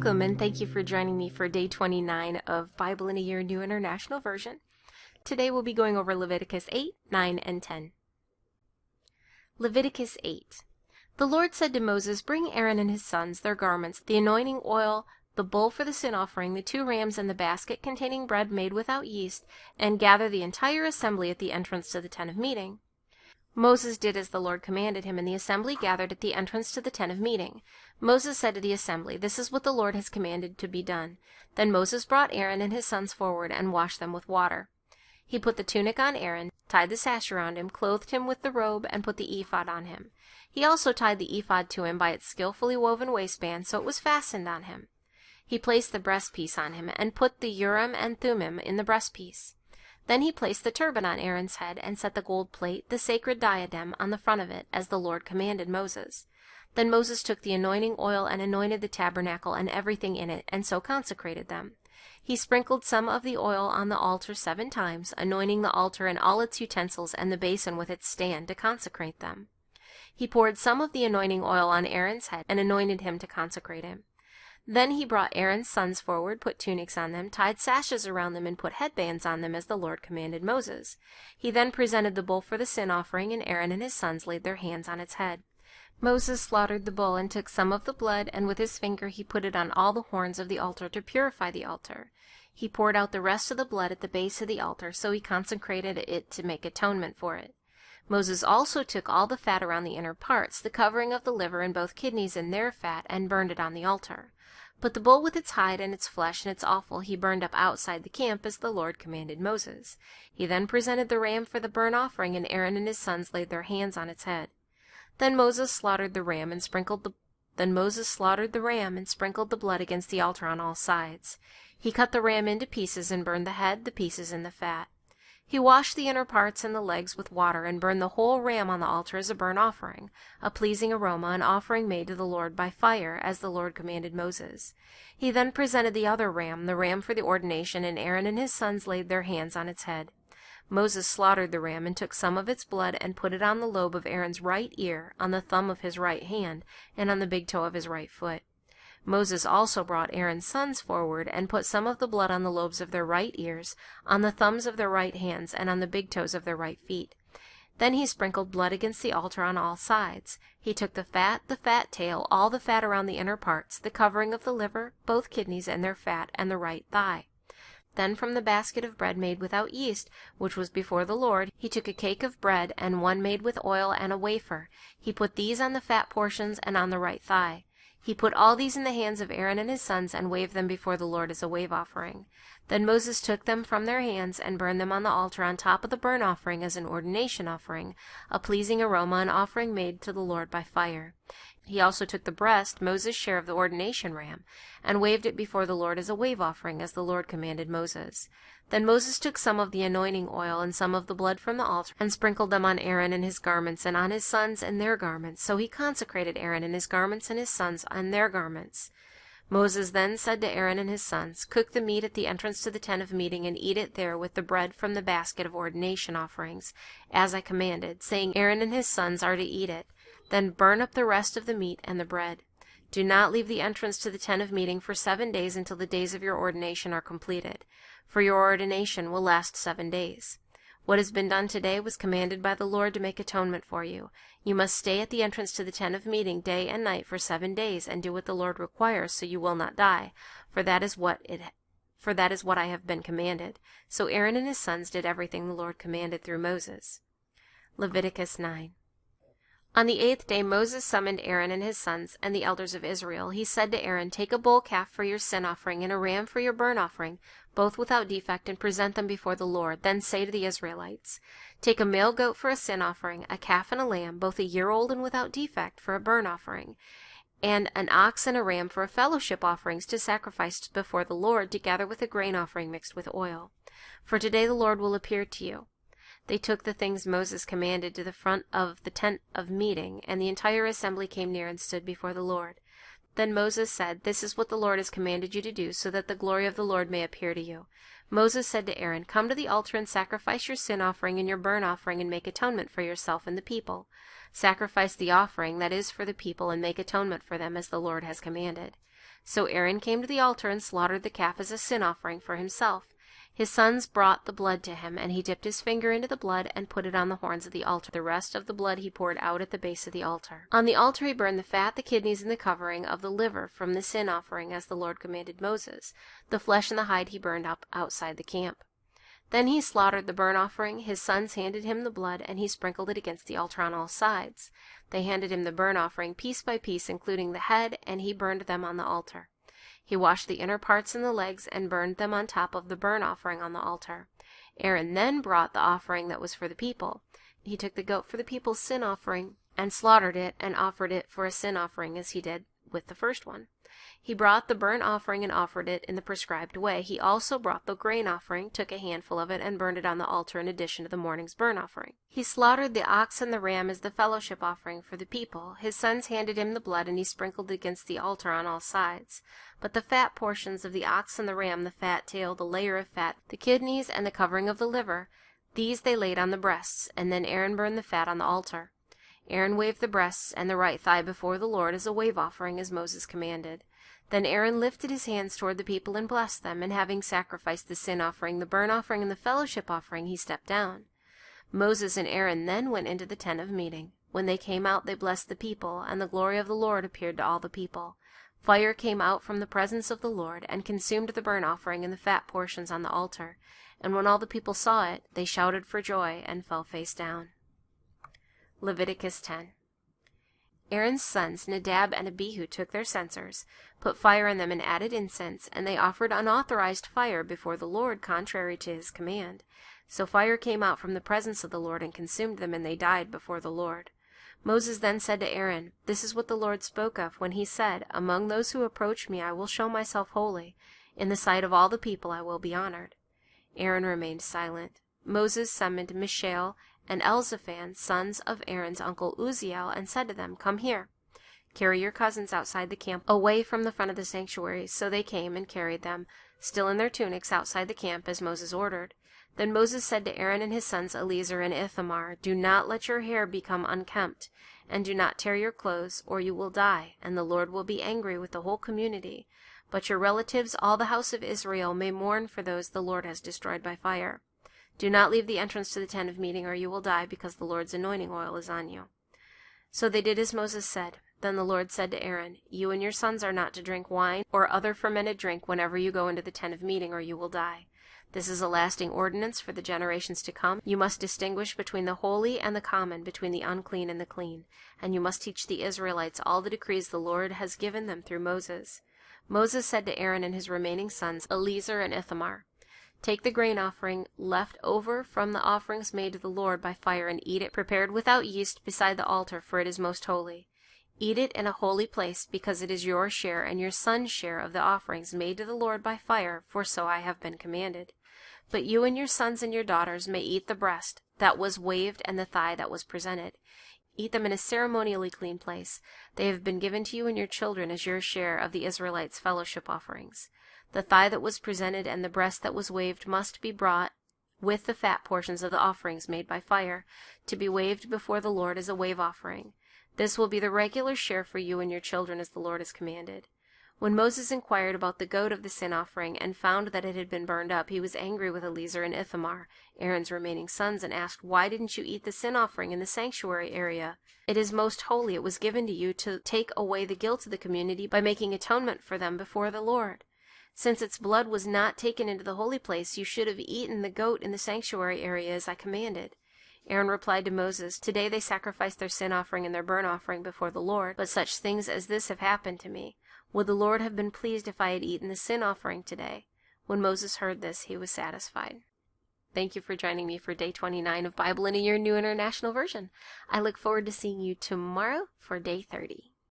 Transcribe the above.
Welcome and thank you for joining me for day 29 of Bible in a Year New International Version. Today we'll be going over Leviticus 8, 9, and 10. Leviticus 8. The Lord said to Moses, "Bring Aaron and his sons, their garments, the anointing oil, the bull for the sin offering, the 2 rams, and the basket containing bread made without yeast, and gather the entire assembly at the entrance to the tent of meeting." Moses did as the Lord commanded him, and the assembly gathered at the entrance to the tent of meeting. Moses said to the assembly, "This is what the Lord has commanded to be done." Then Moses brought Aaron and his sons forward and washed them with water. He put the tunic on Aaron, tied the sash around him, clothed him with the robe, and put the ephod on him. He also tied the ephod to him by its skillfully woven waistband, so it was fastened on him. He placed the breastpiece on him, and put the Urim and Thummim in the breastpiece. Then he placed the turban on Aaron's head, and set the gold plate, the sacred diadem, on the front of it, as the Lord commanded Moses. Then Moses took the anointing oil and anointed the tabernacle and everything in it, and so consecrated them. He sprinkled some of the oil on the altar 7 times, anointing the altar and all its utensils and the basin with its stand to consecrate them. He poured some of the anointing oil on Aaron's head and anointed him to consecrate him. Then he brought Aaron's sons forward, put tunics on them, tied sashes around them, and put headbands on them as the Lord commanded Moses. He then presented the bull for the sin offering, and Aaron and his sons laid their hands on its head. Moses slaughtered the bull and took some of the blood, and with his finger he put it on all the horns of the altar to purify the altar. He poured out the rest of the blood at the base of the altar, so he consecrated it to make atonement for it. Moses also took all the fat around the inner parts, the covering of the liver and both kidneys and their fat, and burned it on the altar. But the bull with its hide and its flesh and its offal he burned up outside the camp as the Lord commanded Moses. He then presented the ram for the burnt offering, and Aaron and his sons laid their hands on its head. Then Moses slaughtered the ram and sprinkled the blood against the altar on all sides. He cut the ram into pieces and burned the head, the pieces, and the fat. He washed the inner parts and the legs with water, and burned the whole ram on the altar as a burnt offering, a pleasing aroma, an offering made to the Lord by fire, as the Lord commanded Moses. He then presented the other ram, the ram for the ordination, and Aaron and his sons laid their hands on its head. Moses slaughtered the ram and took some of its blood and put it on the lobe of Aaron's right ear, on the thumb of his right hand, and on the big toe of his right foot. Moses also brought Aaron's sons forward and put some of the blood on the lobes of their right ears, on the thumbs of their right hands, and on the big toes of their right feet. Then he sprinkled blood against the altar on all sides. He took the fat tail, all the fat around the inner parts, the covering of the liver, both kidneys and their fat, and the right thigh. Then from the basket of bread made without yeast, which was before the Lord, he took a cake of bread, and one made with oil, and a wafer. He put these on the fat portions and on the right thigh. He put all these in the hands of Aaron and his sons, and waved them before the Lord as a wave offering. Then Moses took them from their hands, and burned them on the altar on top of the burnt offering as an ordination offering, a pleasing aroma, an offering made to the Lord by fire. He also took the breast, Moses' share of the ordination ram, and waved it before the Lord as a wave offering, as the Lord commanded Moses. Then Moses took some of the anointing oil and some of the blood from the altar, and sprinkled them on Aaron and his garments, and on his sons and their garments. So he consecrated Aaron and his garments, and his sons and their garments. Moses then said to Aaron and his sons, "Cook the meat at the entrance to the tent of meeting, and eat it there with the bread from the basket of ordination offerings, as I commanded, saying, Aaron and his sons are to eat it. Then burn up the rest of the meat and the bread. Do not leave the entrance to the tent of meeting for 7 days until the days of your ordination are completed, for your ordination will last 7 days. What has been done today was commanded by the Lord to make atonement for you. You must stay at the entrance to the tent of meeting day and night for 7 days, and do what the Lord requires, so you will not die, for that is what I have been commanded." So Aaron and his sons did everything the Lord commanded through Moses. Leviticus 9. On the 8th day Moses summoned Aaron and his sons and the elders of Israel. He said to Aaron, "Take a bull calf for your sin offering and a ram for your burnt offering, both without defect, and present them before the Lord. Then say to the Israelites, Take a male goat for a sin offering, a calf and a lamb, both a year old and without defect, for a burnt offering, and an ox and a ram for fellowship offerings to sacrifice before the Lord, together with a grain offering mixed with oil. For today the Lord will appear to you." They took the things Moses commanded to the front of the tent of meeting, and the entire assembly came near and stood before the Lord. Then Moses said, "This is what the Lord has commanded you to do, so that the glory of the Lord may appear to you." Moses said to Aaron, "Come to the altar and sacrifice your sin offering and your burnt offering, and make atonement for yourself and the people. Sacrifice the offering that is for the people, and make atonement for them, as the Lord has commanded." So Aaron came to the altar and slaughtered the calf as a sin offering for himself. His sons brought the blood to him, and he dipped his finger into the blood and put it on the horns of the altar. The rest of the blood he poured out at the base of the altar. On the altar he burned the fat, the kidneys, and the covering of the liver from the sin offering, as the Lord commanded Moses. The flesh and the hide he burned up outside the camp. Then he slaughtered the burnt offering. His sons handed him the blood, and he sprinkled it against the altar on all sides. They handed him the burnt offering piece by piece, including the head, and he burned them on the altar. He washed the inner parts and the legs and burned them on top of the burnt offering on the altar. Aaron then brought the offering that was for the people. He took the goat for the people's sin offering and slaughtered it and offered it for a sin offering, as he did with the first one. He brought the burnt offering and offered it in the prescribed way. He also brought the grain offering, took a handful of it, and burned it on the altar in addition to the morning's burnt offering. He slaughtered the ox and the ram as the fellowship offering for the people. His sons handed him the blood, and he sprinkled it against the altar on all sides. But the fat portions of the ox and the ram, the fat tail, the layer of fat, the kidneys, and the covering of the liver, these they laid on the breasts, and then Aaron burned the fat on the altar. Aaron waved the breasts and the right thigh before the Lord as a wave offering, as Moses commanded. Then Aaron lifted his hands toward the people and blessed them, and having sacrificed the sin offering, the burnt offering, and the fellowship offering, he stepped down. Moses and Aaron then went into the tent of meeting. When they came out, they blessed the people, and the glory of the Lord appeared to all the people. Fire came out from the presence of the Lord, and consumed the burnt offering and the fat portions on the altar. And when all the people saw it, they shouted for joy and fell face down. Leviticus 10. Aaron's sons Nadab and Abihu took their censers, put fire in them, and added incense, and they offered unauthorized fire before the Lord, contrary to his command. So fire came out from the presence of the Lord and consumed them, and they died before the Lord. Moses then said to Aaron, "This is what the Lord spoke of when he said, 'Among those who approach me I will show myself holy. In the sight of all the people I will be honored.'" Aaron remained silent. Moses summoned Mishael and Elzaphan, sons of Aaron's uncle Uzziel, and said to them, "Come here. Carry your cousins outside the camp, away from the front of the sanctuary." So they came and carried them, still in their tunics, outside the camp, as Moses ordered. Then Moses said to Aaron and his sons Eleazar and Ithamar, "Do not let your hair become unkempt, and do not tear your clothes, or you will die, and the Lord will be angry with the whole community. But your relatives, all the house of Israel, may mourn for those the Lord has destroyed by fire. Do not leave the entrance to the tent of meeting, or you will die, because the Lord's anointing oil is on you." So they did as Moses said. Then the Lord said to Aaron, "You and your sons are not to drink wine or other fermented drink whenever you go into the tent of meeting, or you will die. This is a lasting ordinance for the generations to come. You must distinguish between the holy and the common, between the unclean and the clean, and you must teach the Israelites all the decrees the Lord has given them through Moses." Moses said to Aaron and his remaining sons, Eleazar and Ithamar, "Take the grain offering left over from the offerings made to the Lord by fire, and eat it prepared without yeast beside the altar, for it is most holy. Eat it in a holy place, because it is your share and your son's share of the offerings made to the Lord by fire, for so I have been commanded. But you and your sons and your daughters may eat the breast that was waved and the thigh that was presented. Eat them in a ceremonially clean place. They have been given to you and your children as your share of the Israelites' fellowship offerings. The thigh that was presented and the breast that was waved must be brought with the fat portions of the offerings made by fire, to be waved before the Lord as a wave offering. This will be the regular share for you and your children, as the Lord has commanded." When Moses inquired about the goat of the sin offering and found that it had been burned up, he was angry with Eleazar and Ithamar, Aaron's remaining sons, and asked, "Why didn't you eat the sin offering in the sanctuary area? It is most holy. It was given to you to take away the guilt of the community by making atonement for them before the Lord. Since its blood was not taken into the holy place, you should have eaten the goat in the sanctuary area as I commanded." Aaron replied to Moses, "Today they sacrificed their sin offering and their burnt offering before the Lord, but such things as this have happened to me. Would the Lord have been pleased if I had eaten the sin offering today?" When Moses heard this, he was satisfied. Thank you for joining me for Day 29 of Bible in a Year, New International Version. I look forward to seeing you tomorrow for Day 30.